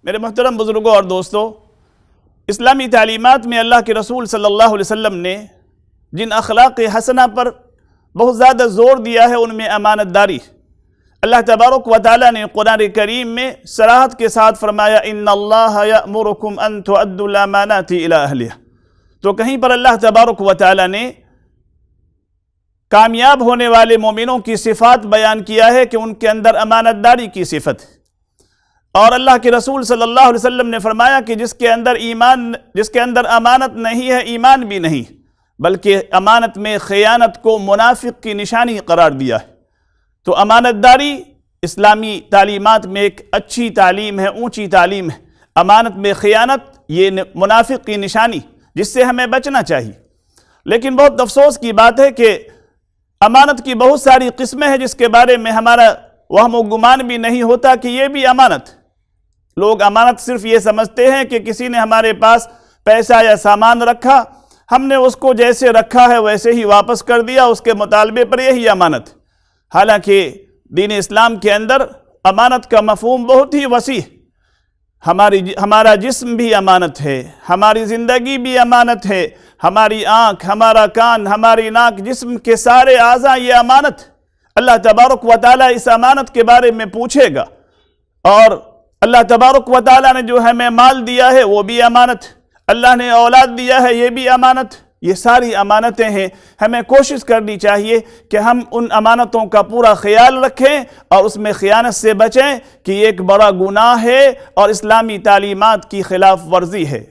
میرے محترم بزرگوں اور دوستو، اسلامی تعلیمات میں اللہ کے رسول صلی اللہ علیہ وسلم نے جن اخلاق حسنہ پر بہت زیادہ زور دیا ہے ان میں امانت داری۔ اللہ تبارک و تعالیٰ نے قرآن کریم میں صراحت کے ساتھ فرمایا ان اللہ یأمرکم ان تؤدوا الامانات الی اہلہا۔ تو کہیں پر اللہ تبارک و تعالیٰ نے کامیاب ہونے والے مومنوں کی صفات بیان کیا ہے کہ ان کے اندر امانت داری کی صفت ہے، اور اللہ کے رسول صلی اللہ علیہ وسلم نے فرمایا کہ جس کے اندر امانت نہیں ہے ایمان بھی نہیں، بلکہ امانت میں خیانت کو منافق کی نشانی قرار دیا ہے۔ تو امانت داری اسلامی تعلیمات میں ایک اچھی تعلیم ہے، اونچی تعلیم ہے۔ امانت میں خیانت یہ منافق کی نشانی جس سے ہمیں بچنا چاہیے۔ لیکن بہت افسوس کی بات ہے کہ امانت کی بہت ساری قسمیں ہیں جس کے بارے میں ہمارا وہم و گمان بھی نہیں ہوتا کہ یہ بھی امانت۔ لوگ امانت صرف یہ سمجھتے ہیں کہ کسی نے ہمارے پاس پیسہ یا سامان رکھا، ہم نے اس کو جیسے رکھا ہے ویسے ہی واپس کر دیا، اس کے مطالبے پر یہی امانت۔ حالانکہ دین اسلام کے اندر امانت کا مفہوم بہت ہی وسیع۔ ہمارا جسم بھی امانت ہے، ہماری زندگی بھی امانت ہے، ہماری آنکھ، ہمارا کان، ہماری ناک، جسم کے سارے اعضاء یہ امانت۔ اللہ تبارک و تعالیٰ اس امانت کے بارے میں پوچھے گا، اور اللہ تبارک و تعالیٰ نے جو ہمیں مال دیا ہے وہ بھی امانت، اللہ نے اولاد دیا ہے یہ بھی امانت۔ یہ ساری امانتیں ہیں، ہمیں کوشش کرنی چاہیے کہ ہم ان امانتوں کا پورا خیال رکھیں اور اس میں خیانت سے بچیں کہ یہ ایک بڑا گناہ ہے اور اسلامی تعلیمات کی خلاف ورزی ہے۔